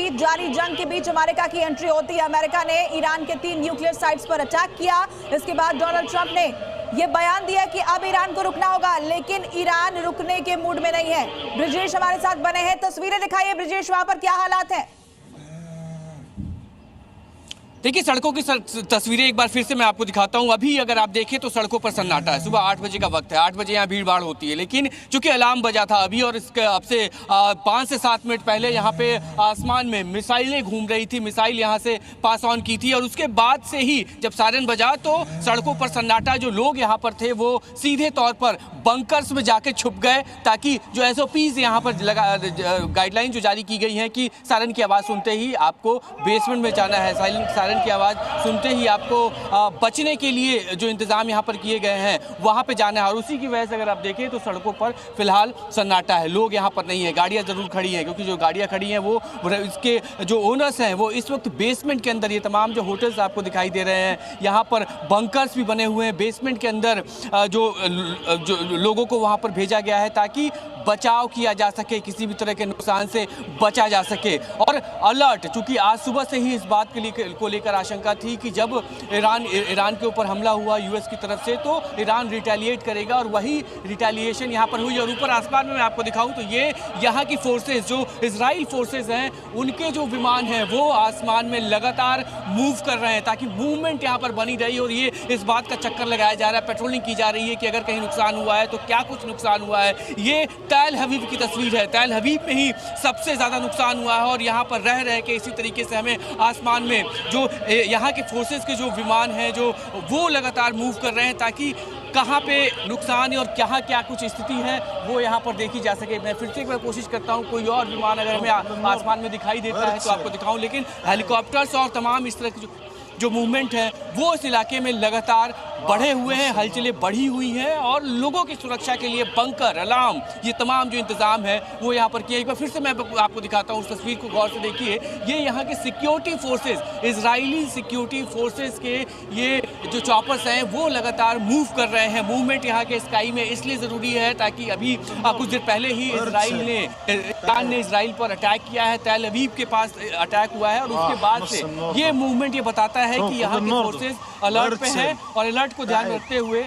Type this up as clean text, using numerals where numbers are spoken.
बीच जारी जंग के बीच अमेरिका की एंट्री होती है। अमेरिका ने ईरान के 3 न्यूक्लियर साइट्स पर अटैक किया। इसके बाद डोनाल्ड ट्रंप ने यह बयान दिया कि अब ईरान को रुकना होगा, लेकिन ईरान रुकने के मूड में नहीं है। ब्रिजेश हमारे साथ बने हैं, तस्वीरें दिखाइए ब्रिजेश, वहां पर क्या हालात हैं? देखिए, सड़कों की तस्वीरें एक बार फिर से मैं आपको दिखाता हूं। अभी अगर आप देखें तो सड़कों पर सन्नाटा है। सुबह 8 बजे का वक्त है, 8 बजे यहाँ भीड़ भाड़ होती है, लेकिन चूंकि अलार्म बजा था अभी और इसके अब से 5 से 7 मिनट पहले यहाँ पे आसमान में मिसाइलें घूम रही थी, मिसाइल यहाँ से पास ऑन की थी और उसके बाद से ही जब सायरन बजा तो सड़कों पर सन्नाटा। जो लोग यहाँ पर थे वो सीधे तौर पर बंकर्स में जाके छुप गए, ताकि जो SOPs यहाँ पर गाइडलाइन जो जारी की गई हैं कि सायरन की आवाज़ सुनते ही आपको बेसमेंट में जाना है, सायरन की आवाज़ सुनते ही आपको बचने के लिए जो इंतज़ाम यहाँ पर किए गए हैं वहाँ पे जाना है। और उसी की वजह से अगर आप देखें तो सड़कों पर फिलहाल सन्नाटा है, लोग यहाँ पर नहीं है। गाड़ियाँ ज़रूर खड़ी हैं, क्योंकि जो गाड़ियाँ खड़ी हैं वो इसके जो ओनर्स हैं वो इस वक्त बेसमेंट के अंदर, ये तमाम जो होटल्स आपको दिखाई दे रहे हैं यहाँ पर बंकर्स भी बने हुए हैं बेसमेंट के अंदर, जो लोगों को वहाँ पर भेजा गया है ताकि बचाव किया जा सके, किसी भी तरह के नुकसान से बचा जा सके। और अलर्ट, चूंकि आज सुबह से ही इस बात को लेकर आशंका थी कि जब ईरान के ऊपर हमला हुआ US की तरफ से तो ईरान रिटेलिएट करेगा, और वही रिटेलिएशन यहाँ पर हुई। और ऊपर आसमान में मैं आपको दिखाऊं तो ये यहाँ की फोर्सेज, जो इजराइल फोर्सेज हैं, उनके जो विमान हैं वो आसमान में लगातार मूव कर रहे हैं ताकि मूवमेंट यहाँ पर बनी रही। और ये इस बात का चक्कर लगाया जा रहा है, पेट्रोलिंग की जा रही है कि अगर कहीं नुकसान हुआ है तो क्या कुछ नुकसान हुआ है। ये तैल हवीब की तस्वीर है, तैल हवीब में ही सबसे ज़्यादा नुकसान हुआ है और यहाँ पर रह के इसी तरीके से हमें आसमान में जो यहाँ के फोर्सेस के जो विमान हैं जो वो लगातार मूव कर रहे हैं ताकि कहाँ पे नुकसान है और कहाँ क्या कुछ स्थिति है वो यहाँ पर देखी जा सके। मैं फिर से एक बार कोशिश करता हूँ कोई और विमान अगर हमें आसमान में दिखाई देता है तो आपको दिखाऊँ, लेकिन हेलीकॉप्टर्स और तमाम इस तरह की जो मूवमेंट है वो इस इलाके में लगातार बढ़े हुए हैं, हलचलें बढ़ी हुई हैं और लोगों की सुरक्षा के लिए बंकर, अलार्म, ये तमाम जो इंतजाम है वो यहाँ पर किया। एक बार फिर से मैं आपको दिखाता हूँ उस तस्वीर को, गौर से देखिए। ये यहाँ के security forces, Israeli security forces के ये जो चॉपर्स हैं वो लगातार मूव कर रहे हैं। मूवमेंट यहाँ के स्काई में इसलिए ज़रूरी है ताकि अभी कुछ देर पहले ही ईरान ने इजराइल पर अटैक किया है, तैल अवीव के पास अटैक हुआ है और उसके बाद से ये मूवमेंट ये बताता है कि यहाँ के फोर्सेस अलर्ट पे हैं और अलर्ट को ध्यान में रखते हुए